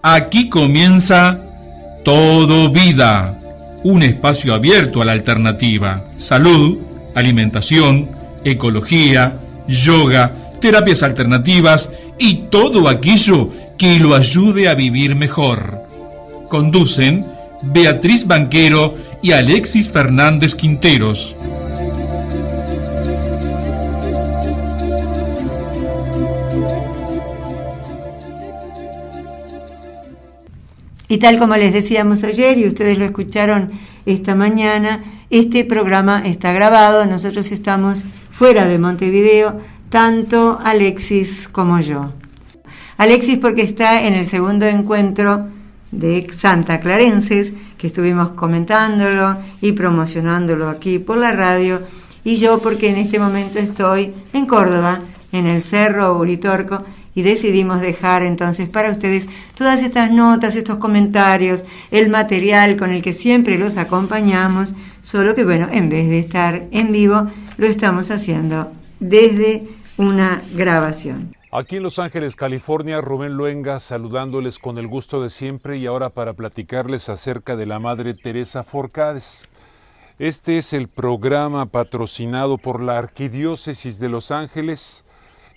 Aquí comienza Todo Vida, un espacio abierto a la alternativa, salud, alimentación, ecología, yoga, terapias alternativas y todo aquello que lo ayude a vivir mejor. Conducen Beatriz Banquero y Alexis Fernández Quinteros. Y tal como les decíamos ayer, y ustedes lo escucharon esta mañana, este programa está grabado. Nosotros estamos fuera de Montevideo, tanto Alexis como yo. Alexis porque está en el segundo encuentro de Santa Clarenses, que estuvimos comentándolo y promocionándolo aquí por la radio, y yo porque en este momento estoy en Córdoba, en el Cerro Uritorco, y decidimos dejar entonces para ustedes todas estas notas, estos comentarios, el material con el que siempre los acompañamos, solo que bueno, en vez de estar en vivo, lo estamos haciendo desde una grabación. Aquí en Los Ángeles, California, Rubén Luenga saludándoles con el gusto de siempre y ahora para platicarles acerca de la Madre Teresa Forcades. Este es el programa patrocinado por la Arquidiócesis de Los Ángeles,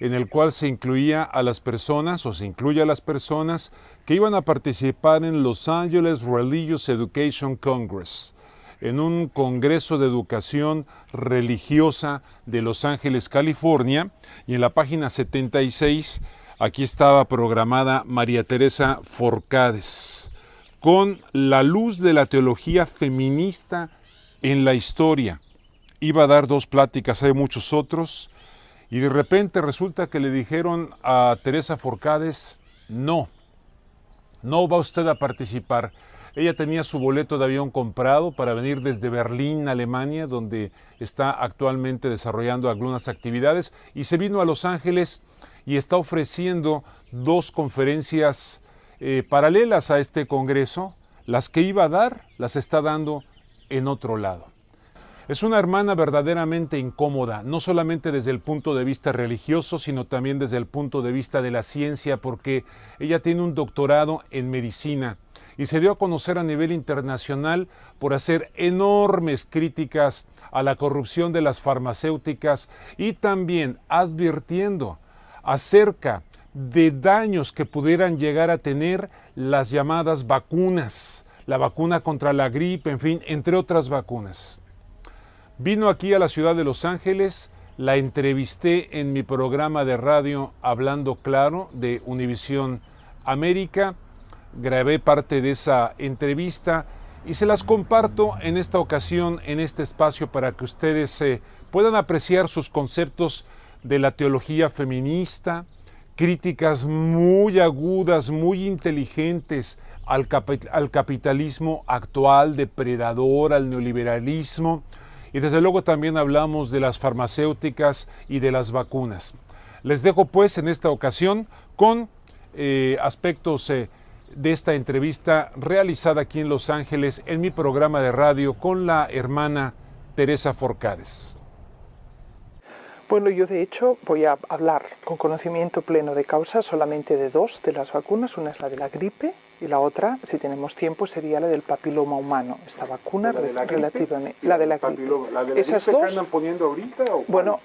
en el cual se incluía a las personas, o se incluye a las personas, que iban a participar en Los Angeles Religious Education Congress, en un congreso de educación religiosa de Los Ángeles, California, y en la página 76, aquí estaba programada María Teresa Forcades, con la luz de la teología feminista en la historia. Iba a dar 2 pláticas, hay muchos otros, y de repente resulta que le dijeron a Teresa Forcades, no va usted a participar. Ella tenía su boleto de avión comprado para venir desde Berlín, Alemania, donde está actualmente desarrollando algunas actividades, y se vino a Los Ángeles y está ofreciendo 2 conferencias paralelas a este congreso. Las que iba a dar, las está dando en otro lado. Es una hermana verdaderamente incómoda, no solamente desde el punto de vista religioso, sino también desde el punto de vista de la ciencia, porque ella tiene un doctorado en medicina y se dio a conocer a nivel internacional por hacer enormes críticas a la corrupción de las farmacéuticas y también advirtiendo acerca de daños que pudieran llegar a tener las llamadas vacunas, la vacuna contra la gripe, en fin, entre otras vacunas. Vino aquí a la ciudad de Los Ángeles, la entrevisté en mi programa de radio Hablando Claro de Univisión América, grabé parte de esa entrevista y se las comparto en esta ocasión, en este espacio, para que ustedes puedan apreciar sus conceptos de la teología feminista, críticas muy agudas, muy inteligentes al capitalismo actual, depredador, al neoliberalismo, y desde luego también hablamos de las farmacéuticas y de las vacunas. Les dejo pues en esta ocasión con aspectos de esta entrevista realizada aquí en Los Ángeles en mi programa de radio con la hermana Teresa Forcades. Bueno, yo de hecho voy a hablar con conocimiento pleno de causa solamente de 2 de las vacunas. Una es la de la gripe y la otra, si tenemos tiempo, sería la del papiloma humano. Esta vacuna relativamente... La de la gripe. ¿La de la Esas gripe 2, que andan poniendo ahorita? ¿O bueno,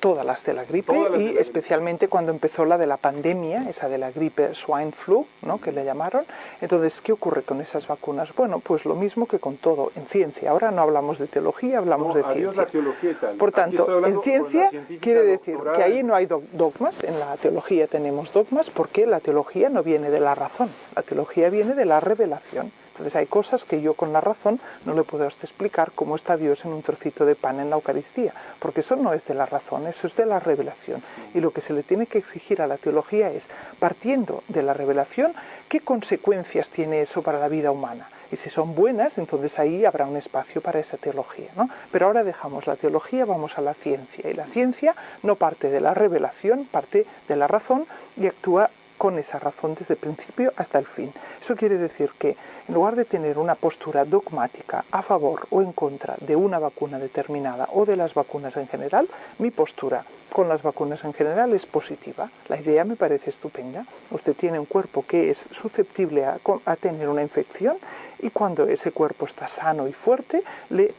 todas las de la gripe y especialmente cuando empezó la de la pandemia, esa de la gripe swine flu, ¿no?, que le llamaron. Entonces, ¿qué ocurre con esas vacunas? Bueno, pues lo mismo que con todo en ciencia. Ahora no hablamos de teología, hablamos de ciencia. La teología y tal. Por tanto, en ciencia quiere decir que ahí no hay dogmas. En la teología tenemos dogmas porque la teología no viene de la razón. La teología viene de la revelación. Entonces hay cosas que yo con la razón no le puedo explicar, cómo está Dios en un trocito de pan en la Eucaristía, porque eso no es de la razón, eso es de la revelación. Y lo que se le tiene que exigir a la teología es, partiendo de la revelación, ¿qué consecuencias tiene eso para la vida humana? Y si son buenas, entonces ahí habrá un espacio para esa teología, ¿no? Pero ahora dejamos la teología, vamos a la ciencia. Y la ciencia no parte de la revelación, parte de la razón y actúa con esa razón desde el principio hasta el fin. Eso quiere decir que en lugar de tener una postura dogmática a favor o en contra de una vacuna determinada o de las vacunas en general, mi postura con las vacunas en general es positiva. La idea me parece estupenda. Usted tiene un cuerpo que es susceptible a tener una infección y cuando ese cuerpo está sano y fuerte, le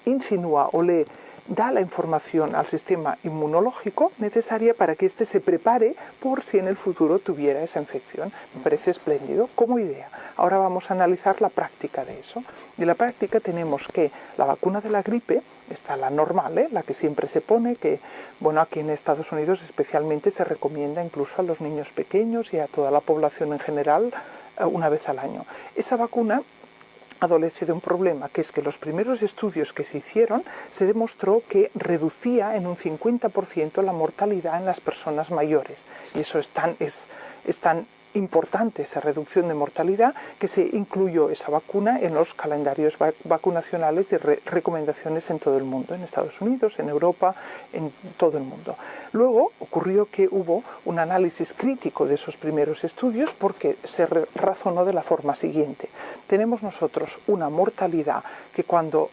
insinúa o le da la información al sistema inmunológico necesaria para que éste se prepare por si en el futuro tuviera esa infección. Me parece espléndido como idea. Ahora vamos a analizar la práctica de eso. En la práctica tenemos que la vacuna de la gripe, está la normal, la que siempre se pone, que bueno, aquí en Estados Unidos especialmente se recomienda incluso a los niños pequeños y a toda la población en general una vez al año. Esa vacuna adolece de un problema, que es que los primeros estudios que se hicieron se demostró que reducía en un 50% la mortalidad en las personas mayores. Y eso es tan importante, esa reducción de mortalidad, que se incluyó esa vacuna en los calendarios vacunacionales y recomendaciones en todo el mundo, en Estados Unidos, en Europa, en todo el mundo. Luego ocurrió que hubo un análisis crítico de esos primeros estudios porque se razonó de la forma siguiente. Tenemos nosotros una mortalidad que cuando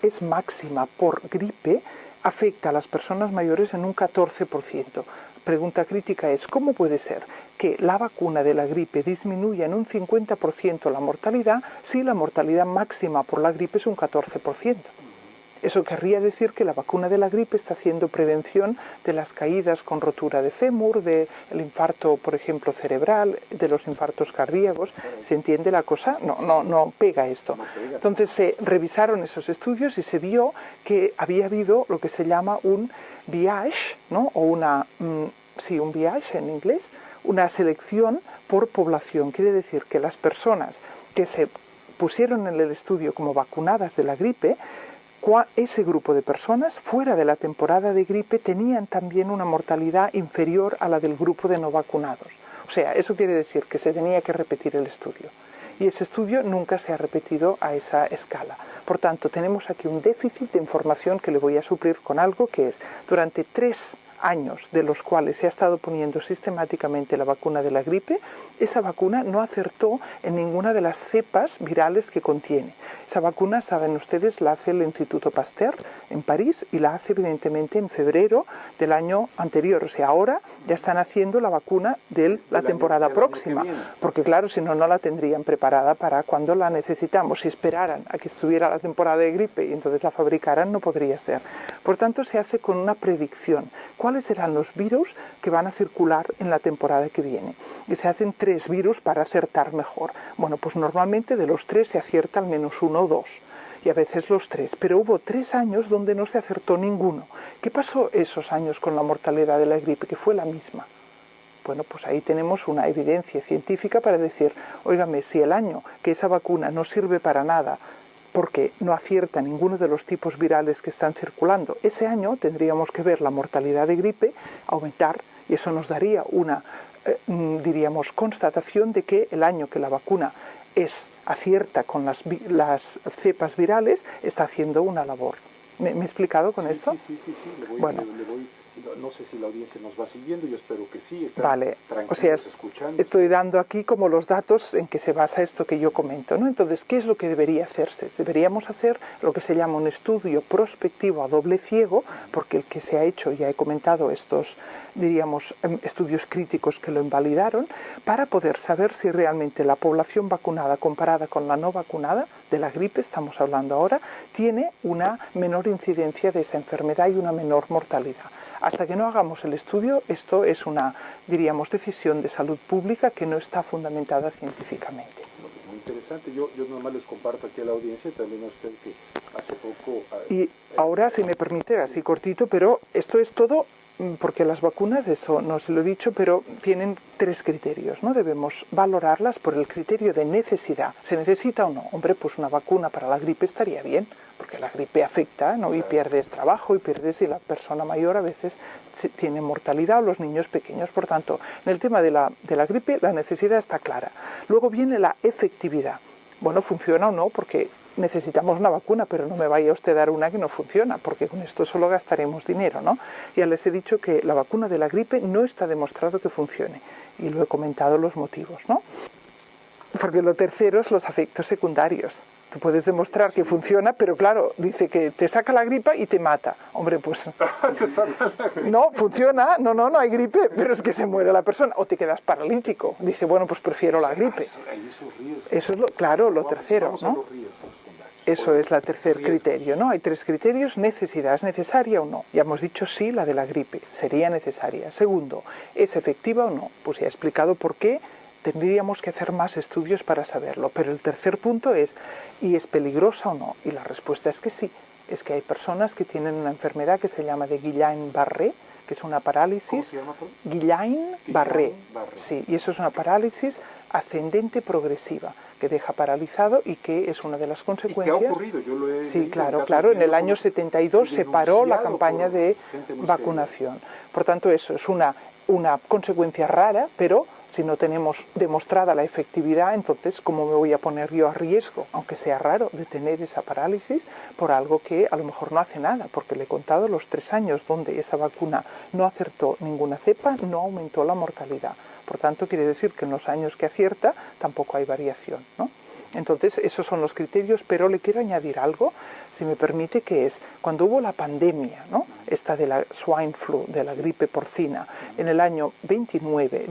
es máxima por gripe afecta a las personas mayores en un 14%. Pregunta crítica es, ¿cómo puede ser que la vacuna de la gripe disminuya en un 50% la mortalidad si la mortalidad máxima por la gripe es un 14%? Eso querría decir que la vacuna de la gripe está haciendo prevención de las caídas con rotura de fémur, del infarto, por ejemplo, cerebral, de los infartos cardíacos. ¿Se entiende la cosa? No pega esto. Entonces se revisaron esos estudios y se vio que había habido lo que se llama un bias, ¿no? O un bias en inglés, una selección por población. Quiere decir que las personas que se pusieron en el estudio como vacunadas de la gripe, ese grupo de personas fuera de la temporada de gripe tenían también una mortalidad inferior a la del grupo de no vacunados. O sea, eso quiere decir que se tenía que repetir el estudio. Y ese estudio nunca se ha repetido a esa escala. Por tanto, tenemos aquí un déficit de información que le voy a suplir con algo que es, durante 3 años de los cuales se ha estado poniendo sistemáticamente la vacuna de la gripe, esa vacuna no acertó en ninguna de las cepas virales que contiene. Esa vacuna, saben ustedes, la hace el Instituto Pasteur en París y la hace evidentemente en febrero del año anterior. O sea, ahora ya están haciendo la vacuna de la temporada próxima, porque claro, si no, no la tendrían preparada para cuando la necesitamos. Si esperaran a que estuviera la temporada de gripe y entonces la fabricaran, no podría ser. Por tanto, se hace con una predicción. ¿Cuáles serán los virus que van a circular en la temporada que viene? Y se hacen 3 virus para acertar mejor. Bueno, pues normalmente de los 3 se acierta al menos 1 o 2, y a veces los 3, pero hubo 3 años donde no se acertó ninguno. ¿Qué pasó esos años con la mortalidad de la gripe? Que fue la misma. Bueno, pues ahí tenemos una evidencia científica para decir, óigame, si el año que esa vacuna no sirve para nada, porque no acierta ninguno de los tipos virales que están circulando, ese año tendríamos que ver la mortalidad de gripe aumentar, y eso nos daría una, diríamos, constatación de que el año que la vacuna acierta con las cepas virales, está haciendo una labor. ¿Me he explicado con esto? Sí. Bueno. No sé si la audiencia nos va siguiendo, yo espero que sí, están vale. O sea, escuchando. Estoy dando aquí como los datos en que se basa esto que yo comento, ¿no? Entonces, ¿qué es lo que debería hacerse? Deberíamos hacer lo que se llama un estudio prospectivo a doble ciego, porque el que se ha hecho, ya he comentado estos, diríamos, estudios críticos que lo invalidaron, para poder saber si realmente la población vacunada comparada con la no vacunada, de la gripe estamos hablando ahora, tiene una menor incidencia de esa enfermedad y una menor mortalidad. Hasta que no hagamos el estudio, esto es una, diríamos, decisión de salud pública que no está fundamentada científicamente. Muy interesante. Yo nomás les comparto aquí a la audiencia, también a usted que hace poco... Y ahora, si me permite, así cortito, pero esto es todo porque las vacunas, eso no se lo he dicho, pero tienen 3 criterios, ¿no? Debemos valorarlas por el criterio de necesidad. ¿Se necesita o no? Hombre, pues una vacuna para la gripe estaría bien, porque la gripe afecta, ¿no? Y pierdes trabajo, y pierdes, y la persona mayor a veces tiene mortalidad, o los niños pequeños. Por tanto, en el tema de la gripe, la necesidad está clara. Luego viene la efectividad. Bueno, ¿funciona o no? Porque necesitamos una vacuna, pero no me vaya usted a dar una que no funciona, porque con esto solo gastaremos dinero, ¿no? Ya les he dicho que la vacuna de la gripe no está demostrado que funcione, y lo he comentado los motivos, ¿no? Porque lo tercero es los efectos secundarios. Tú puedes demostrar que funciona, pero claro, dice que te saca la gripa y te mata. Hombre, pues... No, funciona, no hay gripe, pero es que se muere la persona. O te quedas paralítico. Dice, bueno, pues prefiero la gripe. Eso es lo tercero, ¿no? Eso es el tercer criterio, ¿no? Hay 3 criterios: necesidad, ¿es necesaria o no? Ya hemos dicho sí, la de la gripe, sería necesaria. Segundo, ¿es efectiva o no? Pues ya he explicado por qué. Tendríamos que hacer más estudios para saberlo. Pero el tercer punto es, ¿y es peligrosa o no? Y la respuesta es que sí. Es que hay personas que tienen una enfermedad que se llama de Guillain-Barré, que es una parálisis. ¿Cómo se llama? Guillain-Barré. Sí, y eso es una parálisis ascendente progresiva, que deja paralizado y que es una de las consecuencias. ¿Y qué ha ocurrido? Yo lo he sí, claro. En el año 72 se paró la campaña de vacunación. Por tanto, eso es una consecuencia rara, pero si no tenemos demostrada la efectividad, entonces, ¿cómo me voy a poner yo a riesgo, aunque sea raro, de tener esa parálisis por algo que a lo mejor no hace nada? Porque le he contado los 3 años donde esa vacuna no acertó ninguna cepa, no aumentó la mortalidad. Por tanto, quiere decir que en los años que acierta tampoco hay variación, ¿no? Entonces, esos son los criterios, pero le quiero añadir algo, si me permite, que es cuando hubo la pandemia, ¿no? Esta de la swine flu, de la gripe porcina, en el año 2009,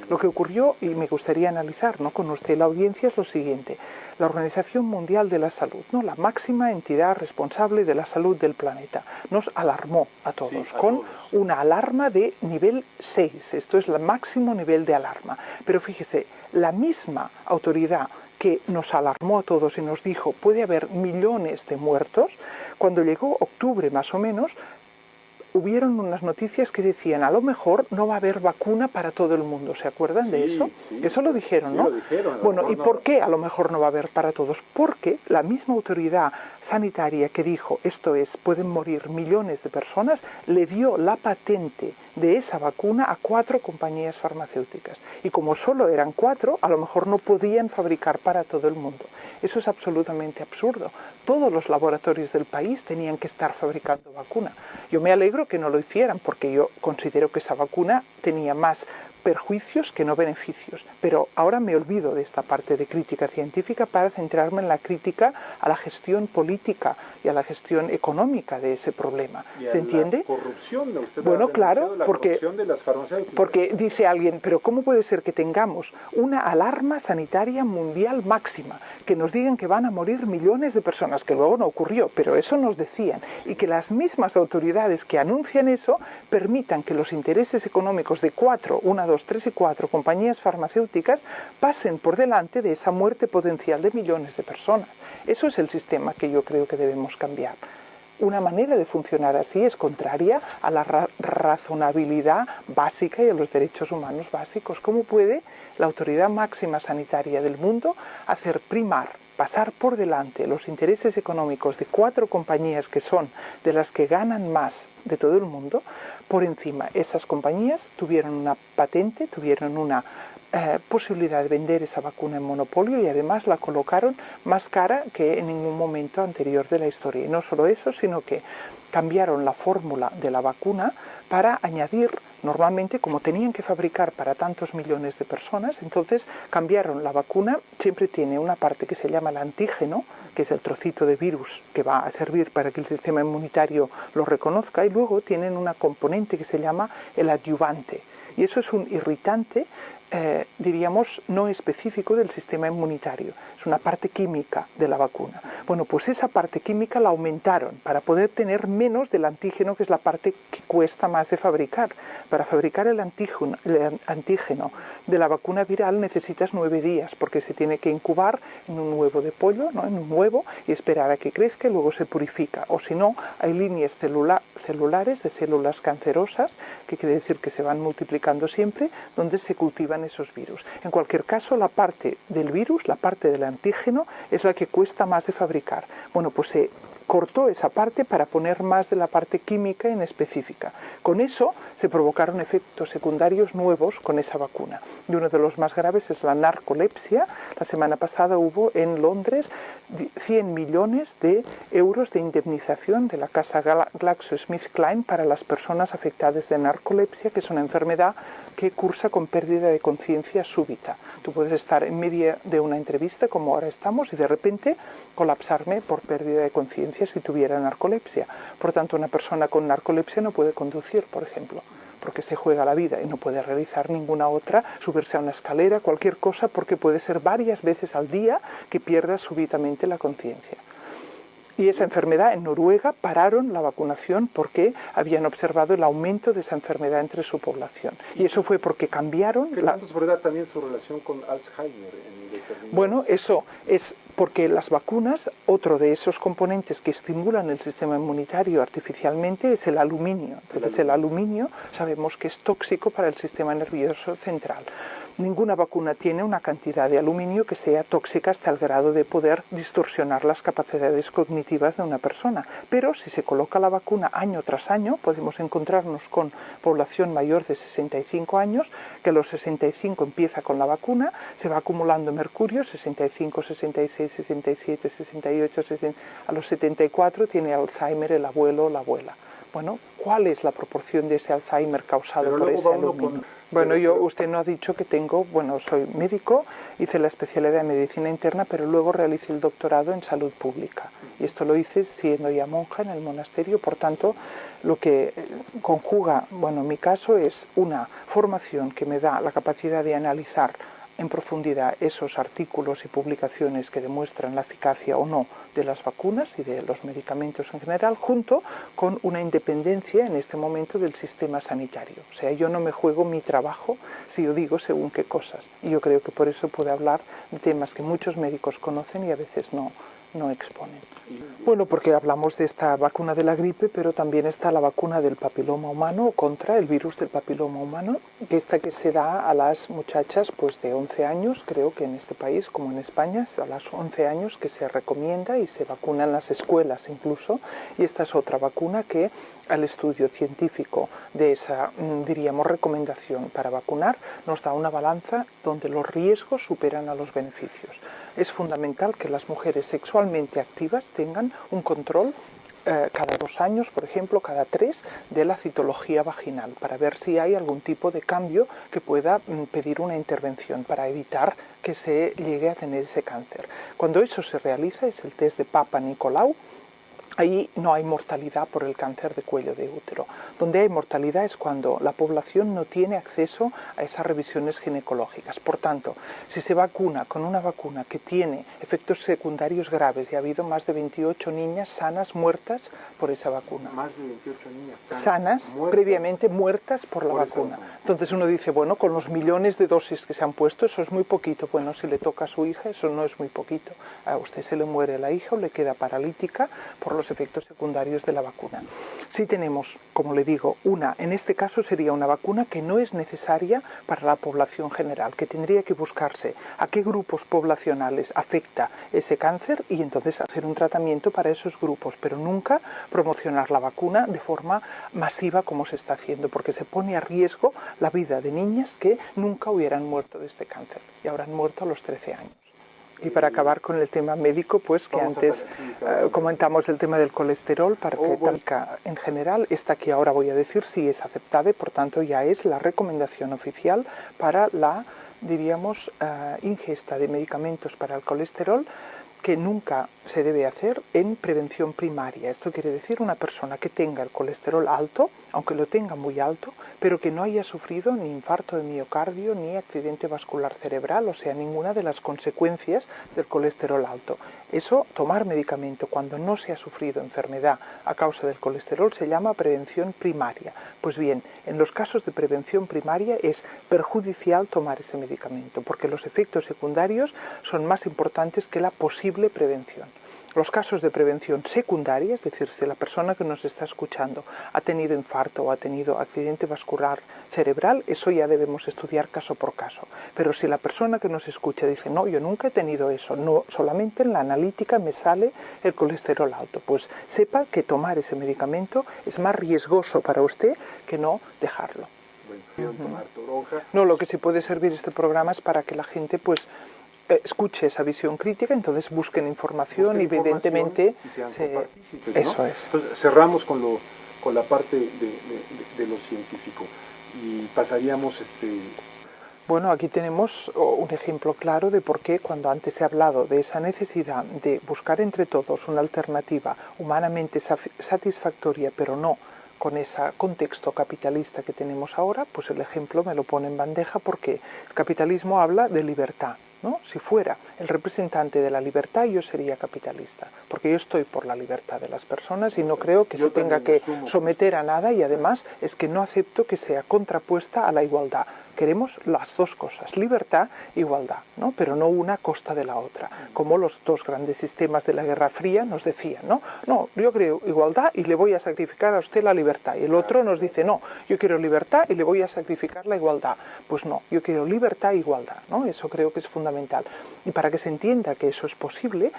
lo que ocurrió, y me gustaría analizar, ¿no?, con usted, la audiencia, es lo siguiente. La Organización Mundial de la Salud, ¿no?, la máxima entidad responsable de la salud del planeta, nos alarmó a todos, con una alarma de nivel 6. Esto es el máximo nivel de alarma. Pero fíjese, la misma autoridad que nos alarmó a todos y nos dijo puede haber millones de muertos, cuando llegó octubre más o menos, hubieron unas noticias que decían, a lo mejor no va a haber vacuna para todo el mundo. ¿Se acuerdan de eso? Sí. Eso lo dijeron, ¿no? Lo dijeron, bueno, ¿y por qué a lo mejor no va a haber para todos? Porque la misma autoridad sanitaria que dijo, esto es, pueden morir millones de personas, le dio la patente de esa vacuna a 4 compañías farmacéuticas. Y como solo eran 4, a lo mejor no podían fabricar para todo el mundo. Eso es absolutamente absurdo. Todos los laboratorios del país tenían que estar fabricando vacuna. Yo me alegro que no lo hicieran, porque yo considero que esa vacuna tenía más perjuicios que no beneficios. Pero ahora me olvido de esta parte de crítica científica para centrarme en la crítica a la gestión política y a la gestión económica de ese problema. ¿Se entiende? La corrupción, usted bueno, claro, corrupción de las farmacéuticas. Porque dice alguien, pero ¿cómo puede ser que tengamos una alarma sanitaria mundial máxima, que nos digan que van a morir millones de personas, que luego no ocurrió, pero eso nos decían, y que las mismas autoridades que anuncian eso permitan que los intereses económicos de 4, 1, 2, 3 y 4 compañías farmacéuticas pasen por delante de esa muerte potencial de millones de personas? Eso es el sistema que yo creo que debemos cambiar. Una manera de funcionar así es contraria a la razonabilidad básica y a los derechos humanos básicos. ¿Cómo puede la autoridad máxima sanitaria del mundo hacer primar, pasar por delante los intereses económicos de 4 compañías que son de las que ganan más de todo el mundo por encima? Esas compañías tuvieron una patente, tuvieron una posibilidad de vender esa vacuna en monopolio y además la colocaron más cara que en ningún momento anterior de la historia. Y no solo eso, sino que cambiaron la fórmula de la vacuna para añadir, normalmente como tenían que fabricar para tantos millones de personas, entonces cambiaron la vacuna, siempre tiene una parte que se llama el antígeno, que es el trocito de virus que va a servir para que el sistema inmunitario lo reconozca, y luego tienen una componente que se llama el adyuvante. Y eso es un irritante, diríamos, no específico del sistema inmunitario. Es una parte química de la vacuna. Bueno, pues esa parte química la aumentaron para poder tener menos del antígeno, que es la parte que cuesta más de fabricar. Para fabricar el antígeno de la vacuna viral necesitas 9 días, porque se tiene que incubar en un huevo de pollo, ¿no?, en un huevo, y esperar a que crezca y luego se purifica. O si no, hay líneas celulares de células cancerosas, que quiere decir que se van multiplicando siempre, donde se cultivan esos virus. En cualquier caso, la parte del virus, la parte del antígeno, es la que cuesta más de fabricar. Bueno, pues se cortó esa parte para poner más de la parte química en específica. Con eso se provocaron efectos secundarios nuevos con esa vacuna. Y uno de los más graves es la narcolepsia. La semana pasada hubo en Londres 100 millones de euros de indemnización de la casa GlaxoSmithKline para las personas afectadas de narcolepsia, que es una enfermedad que cursa con pérdida de conciencia súbita. Tú puedes estar en medio de una entrevista, como ahora estamos, y de repente colapsarme por pérdida de conciencia si tuviera narcolepsia. Por tanto, una persona con narcolepsia no puede conducir, por ejemplo, porque se juega la vida y no puede realizar ninguna otra, subirse a una escalera, cualquier cosa, porque puede ser varias veces al día que pierda súbitamente la conciencia. Y esa enfermedad en Noruega pararon la vacunación porque habían observado el aumento de esa enfermedad entre su población. Y eso fue porque cambiaron... Pero es verdad también su relación con Alzheimer en determinados... Bueno, eso es porque las vacunas, otro de esos componentes que estimulan el sistema inmunitario artificialmente es el aluminio. Entonces el aluminio sabemos que es tóxico para el sistema nervioso central. Ninguna vacuna tiene una cantidad de aluminio que sea tóxica hasta el grado de poder distorsionar las capacidades cognitivas de una persona. Pero si se coloca la vacuna año tras año, podemos encontrarnos con población mayor de 65 años, que a los 65 empieza con la vacuna, se va acumulando mercurio, 65, 66, 67, 68, 60, a los 74 tiene Alzheimer el abuelo o la abuela. Bueno, ¿cuál es la proporción de ese Alzheimer causado por ese aluminio? Bueno, usted no ha dicho que soy médico, hice la especialidad en medicina interna, pero luego realicé el doctorado en salud pública. Y esto lo hice siendo ya monja en el monasterio, por tanto, lo que conjuga, en mi caso, es una formación que me da la capacidad de analizar en profundidad esos artículos y publicaciones que demuestran la eficacia o no de las vacunas y de los medicamentos en general, junto con una independencia en este momento del sistema sanitario. O sea, yo no me juego mi trabajo si yo digo según qué cosas. Y yo creo que por eso puedo hablar de temas que muchos médicos conocen y a veces no exponen. Bueno, porque hablamos de esta vacuna de la gripe, pero también está la vacuna del papiloma humano contra el virus del papiloma humano, que se da a las muchachas de 11 años, creo que en este país, como en España, a las 11 años que se recomienda y se vacuna en las escuelas incluso, y esta es otra vacuna que al estudio científico de esa, recomendación para vacunar, nos da una balanza donde los riesgos superan a los beneficios. Es fundamental que las mujeres sexualmente activas tengan un control cada 2 años, por ejemplo, cada 3, de la citología vaginal, para ver si hay algún tipo de cambio que pueda pedir una intervención para evitar que se llegue a tener ese cáncer. Cuando eso se realiza, es el test de Papa Nicolau. Ahí no hay mortalidad por el cáncer de cuello de útero. Donde hay mortalidad es cuando la población no tiene acceso a esas revisiones ginecológicas. Por tanto, si se vacuna con una vacuna que tiene efectos secundarios graves, y ha habido más de 28 niñas sanas muertas por esa vacuna. Más de 28 niñas sanas previamente muertas por la vacuna. Entonces uno dice, con los millones de dosis que se han puesto, eso es muy poquito. Bueno, si le toca a su hija, eso no es muy poquito. A usted se le muere la hija o le queda paralítica por los efectos secundarios de la vacuna. Si tenemos, como le digo, en este caso sería una vacuna que no es necesaria para la población general, que tendría que buscarse a qué grupos poblacionales afecta ese cáncer y entonces hacer un tratamiento para esos grupos, pero nunca promocionar la vacuna de forma masiva como se está haciendo, porque se pone a riesgo la vida de niñas que nunca hubieran muerto de este cáncer y habrán muerto a los 13 años. Y para acabar con el tema médico, que antes comentamos el tema del colesterol, para que en general, esta que ahora voy a decir sí es aceptada, por tanto ya es la recomendación oficial para la, ingesta de medicamentos para el colesterol, que nunca se debe hacer en prevención primaria. Esto quiere decir una persona que tenga el colesterol alto, aunque lo tenga muy alto, pero que no haya sufrido ni infarto de miocardio ni accidente vascular cerebral, o sea, ninguna de las consecuencias del colesterol alto. Eso, tomar medicamento cuando no se ha sufrido enfermedad a causa del colesterol, se llama prevención primaria. Pues bien, en los casos de prevención primaria es perjudicial tomar ese medicamento, porque los efectos secundarios son más importantes que la posible prevención. Los casos de prevención secundaria, es decir, si la persona que nos está escuchando ha tenido infarto o ha tenido accidente vascular cerebral, eso ya debemos estudiar caso por caso. Pero si la persona que nos escucha dice, no, yo nunca he tenido eso, no, solamente en la analítica me sale el colesterol alto, pues sepa que tomar ese medicamento es más riesgoso para usted que no dejarlo. Tomar toronja. No, lo que sí puede servir este programa es para que la gente escuche esa visión crítica, entonces busquen información y evidentemente y sean partícipes, ¿no? Eso es. Entonces, cerramos con la parte de lo científico y pasaríamos Bueno, aquí tenemos un ejemplo claro de por qué cuando antes he hablado de esa necesidad de buscar entre todos una alternativa humanamente satisfactoria, pero no con ese contexto capitalista que tenemos ahora, pues el ejemplo me lo pone en bandeja porque el capitalismo habla de libertad, ¿no? Si fuera el representante de la libertad, yo sería capitalista, porque yo estoy por la libertad de las personas y no creo que se tenga que someter a nada, y además es que no acepto que sea contrapuesta a la igualdad. Queremos las dos cosas, libertad e igualdad, ¿no? Pero no una a costa de la otra, como los dos grandes sistemas de la Guerra Fría nos decían, ¿no? No, yo creo igualdad y le voy a sacrificar a usted la libertad. Y el otro nos dice, no, yo quiero libertad y le voy a sacrificar la igualdad. Pues no, yo quiero libertad e igualdad, ¿no? Eso creo que es fundamental. Y para que se entienda que eso es posible,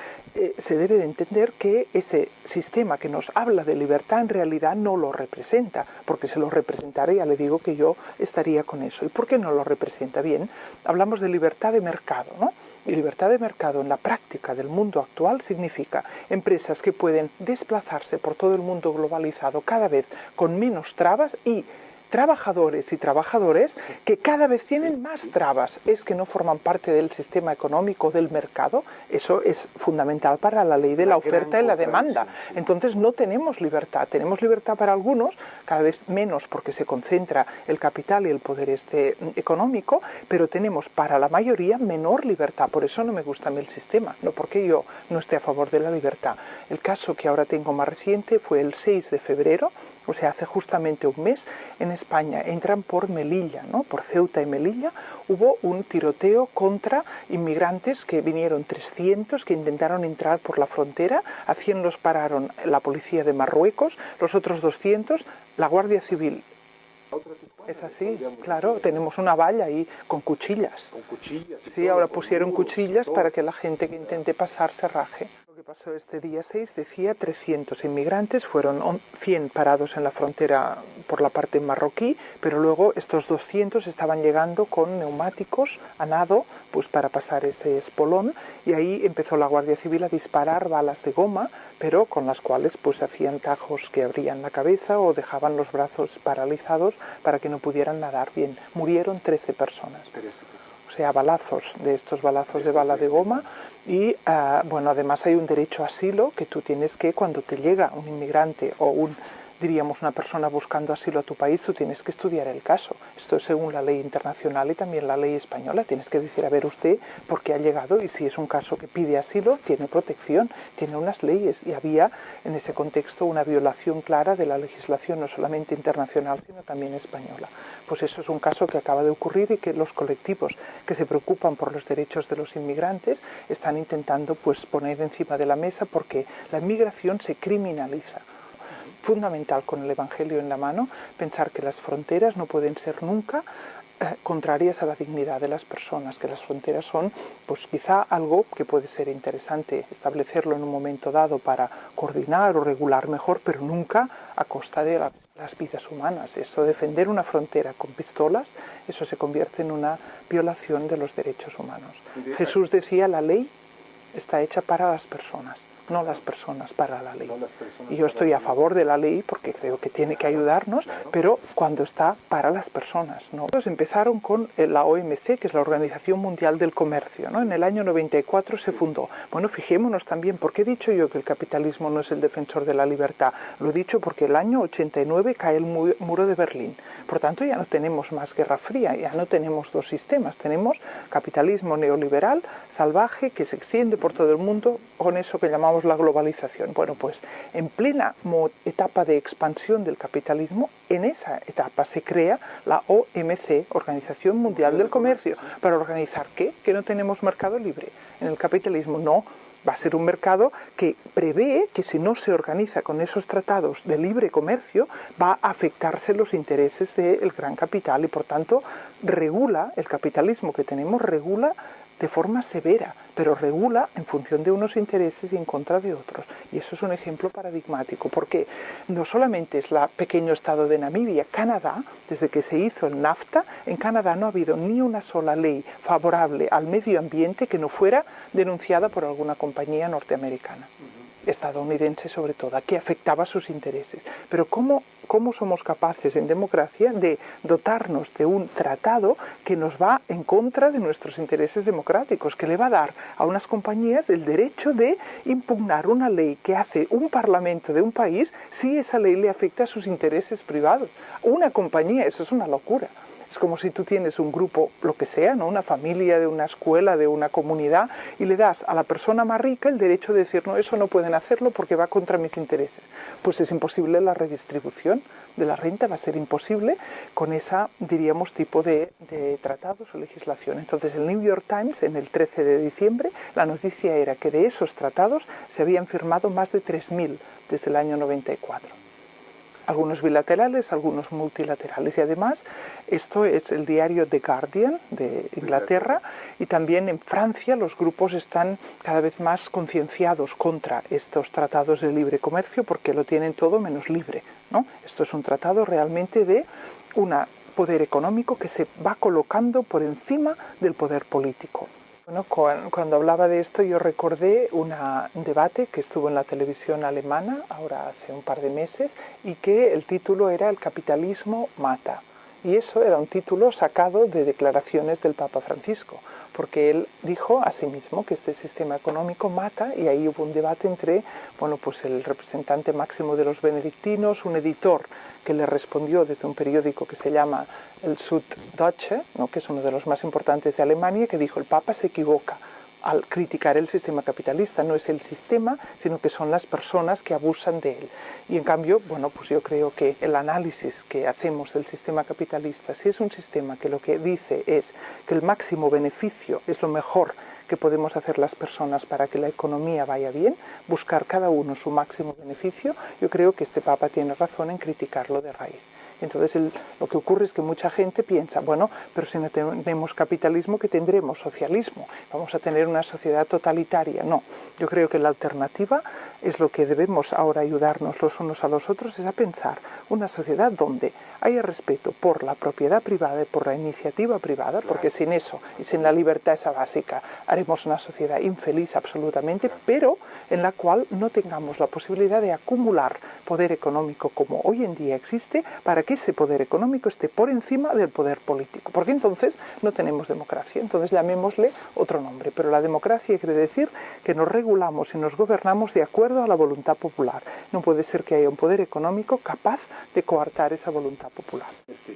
se debe de entender que ese sistema que nos habla de libertad en realidad no lo representa, porque si lo representara ya le digo que yo estaría con eso. ¿Y por qué no lo representa? Bien, hablamos de libertad de mercado, ¿no? Y libertad de mercado en la práctica del mundo actual significa empresas que pueden desplazarse por todo el mundo globalizado cada vez con menos trabas y trabajadores y trabajadoras que cada vez tienen más trabas. Es que no forman parte del sistema económico del mercado. Eso es fundamental para la ley de la oferta y la demanda. Entonces no tenemos libertad. Tenemos libertad para algunos, cada vez menos porque se concentra el capital y el poder económico, pero tenemos para la mayoría menor libertad. Por eso no me gusta a mí el sistema, no porque yo no esté a favor de la libertad. El caso que ahora tengo más reciente fue el 6 de febrero, o sea, hace justamente un mes, en España entran por Melilla, ¿no? Por Ceuta y Melilla, hubo un tiroteo contra inmigrantes que vinieron 300, que intentaron entrar por la frontera, a 100 los pararon la policía de Marruecos, los otros 200, la Guardia Civil. Es así, claro, tenemos una valla ahí con cuchillas. Con cuchillas. Sí, ahora pusieron cuchillas para que la gente que intente pasar se raje. Lo que pasó este día 6 decía 300 inmigrantes, fueron 100 parados en la frontera por la parte marroquí, pero luego estos 200 estaban llegando con neumáticos a nado, pues para pasar ese espolón, y ahí empezó la Guardia Civil a disparar balas de goma, pero con las cuales pues hacían tajos que abrían la cabeza o dejaban los brazos paralizados para que no pudieran nadar bien. Murieron 13 personas. O sea, balazos, de estos balazos de bala de goma. Y bueno, además hay un derecho a asilo que tú tienes que, cuando te llega un inmigrante o diríamos una persona buscando asilo a tu país, tú tienes que estudiar el caso. Esto es según la ley internacional y también la ley española. Tienes que decir, a ver usted, por qué ha llegado, y si es un caso que pide asilo, tiene protección, tiene unas leyes. Y había en ese contexto una violación clara de la legislación, no solamente internacional, sino también española. Pues eso es un caso que acaba de ocurrir y que los colectivos que se preocupan por los derechos de los inmigrantes están intentando pues poner encima de la mesa, porque la inmigración se criminaliza. Fundamental con el Evangelio en la mano, pensar que las fronteras no pueden ser nunca contrarias a la dignidad de las personas, que las fronteras son pues quizá algo que puede ser interesante establecerlo en un momento dado para coordinar o regular mejor, pero nunca a costa de las vidas humanas. Eso, defender una frontera con pistolas, eso se convierte en una violación de los derechos humanos. Jesús decía, la ley está hecha para las personas, no las personas para la ley. Y yo estoy a favor de la ley porque creo que tiene que ayudarnos, pero cuando está para las personas, ¿no? Ellos empezaron con la OMC, que es la Organización Mundial del Comercio, ¿no? En el año 94 se fundó. Bueno, fijémonos también, ¿por qué he dicho yo que el capitalismo no es el defensor de la libertad? Lo he dicho porque el año 89 cae el muro de Berlín. Por tanto, ya no tenemos más Guerra Fría, ya no tenemos dos sistemas. Tenemos capitalismo neoliberal, salvaje, que se extiende por todo el mundo con eso que llamamos la globalización. Bueno, pues en plena etapa de expansión del capitalismo, en esa etapa se crea la OMC, Organización Mundial del Comercio. ¿Para organizar qué? Que no tenemos mercado libre. En el capitalismo no. Va a ser un mercado que prevé que si no se organiza con esos tratados de libre comercio, va a afectarse los intereses del gran capital y por tanto regula, el capitalismo que tenemos regula de forma severa, pero regula en función de unos intereses y en contra de otros. Y eso es un ejemplo paradigmático, porque no solamente es el pequeño estado de Namibia, Canadá, desde que se hizo el NAFTA, en Canadá no ha habido ni una sola ley favorable al medio ambiente que no fuera denunciada por alguna compañía norteamericana, estadounidense sobre todo, que afectaba sus intereses. Pero ¿cómo cómo somos capaces en democracia de dotarnos de un tratado que nos va en contra de nuestros intereses democráticos, que le va a dar a unas compañías el derecho de impugnar una ley que hace un parlamento de un país si esa ley le afecta a sus intereses privados. Una compañía, eso es una locura. Es como si tú tienes un grupo, lo que sea, ¿no? Una familia, de una escuela, de una comunidad, y le das a la persona más rica el derecho de decir, no, eso no pueden hacerlo porque va contra mis intereses. Pues es imposible la redistribución de la renta, va a ser imposible con esa, diríamos, tipo de tratados o legislación. Entonces el New York Times, en el 13 de diciembre, la noticia era que de esos tratados se habían firmado más de 3.000 desde el año 94. Algunos bilaterales, algunos multilaterales. Y además, esto es el diario The Guardian de Inglaterra, y también en Francia los grupos están cada vez más concienciados contra estos tratados de libre comercio porque lo tienen todo menos libre, ¿no? Esto es un tratado realmente de un poder económico que se va colocando por encima del poder político. Bueno, cuando hablaba de esto yo recordé un debate que estuvo en la televisión alemana, ahora hace un par de meses, y que el título era El capitalismo mata. Y eso era un título sacado de declaraciones del Papa Francisco, porque él dijo a sí mismo que este sistema económico mata, y ahí hubo un debate entre, bueno, pues el representante máximo de los benedictinos, un editor que le respondió desde un periódico que se llama el Süddeutsche, ¿no? Que es uno de los más importantes de Alemania, que dijo el Papa se equivoca al criticar el sistema capitalista. No es el sistema, sino que son las personas que abusan de él. Y en cambio, bueno, pues yo creo que el análisis que hacemos del sistema capitalista, si es un sistema que lo que dice es que el máximo beneficio es lo mejor que podemos hacer las personas para que la economía vaya bien, buscar cada uno su máximo beneficio, yo creo que este Papa tiene razón en criticarlo de raíz. Entonces lo que ocurre es que mucha gente piensa, bueno, pero si no tenemos capitalismo, ¿qué tendremos? Socialismo, vamos a tener una sociedad totalitaria. No, yo creo que la alternativa es lo que debemos ahora ayudarnos los unos a los otros, es a pensar una sociedad donde haya respeto por la propiedad privada y por la iniciativa privada, porque sin eso y sin la libertad esa básica haremos una sociedad infeliz absolutamente, pero en la cual no tengamos la posibilidad de acumular poder económico como hoy en día existe, para que ese poder económico esté por encima del poder político, porque entonces no tenemos democracia. Entonces llamémosle otro nombre, pero la democracia quiere decir que nos regulamos y nos gobernamos de acuerdo a la voluntad popular. No puede ser que haya un poder económico capaz de coartar esa voluntad popular.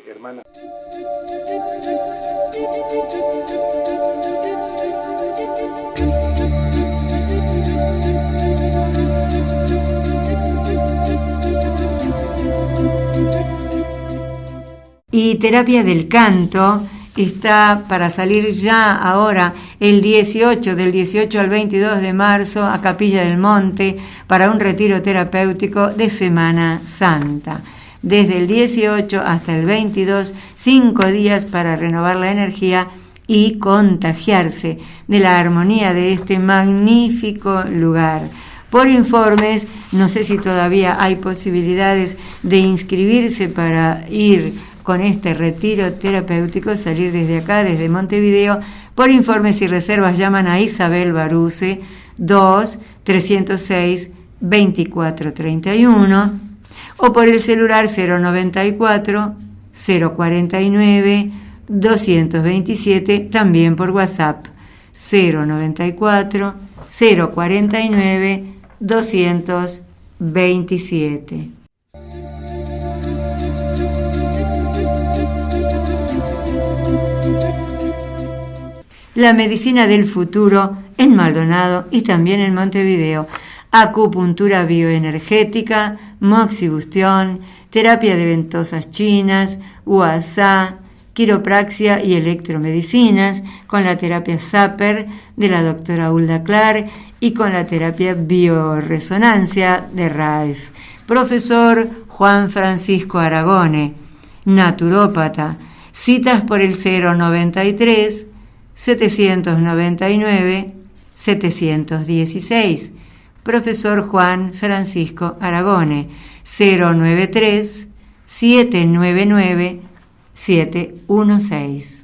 Hermana. Y Terapia del Canto está para salir ya ahora el 18, del 18 al 22 de marzo a Capilla del Monte para un retiro terapéutico de Semana Santa. Desde el 18 hasta el 22, 5 días para renovar la energía y contagiarse de la armonía de este magnífico lugar. Por informes, no sé si todavía hay posibilidades de inscribirse para ir con este retiro terapéutico, salir desde acá, desde Montevideo. Por informes y reservas llaman a Isabel Baruce 2-306-2431 o por el celular 094-049-227, también por WhatsApp 094-049-227. La medicina del futuro en Maldonado y también en Montevideo. Acupuntura bioenergética, moxibustión, terapia de ventosas chinas, UASA, quiropraxia y electromedicinas, con la terapia Zapper de la doctora Hulda Clark y con la terapia bioresonancia de Raif. Profesor Juan Francisco Aragone, naturópata. Citas por el 093 799 716. Profesor Juan Francisco Aragone, 093 799 716.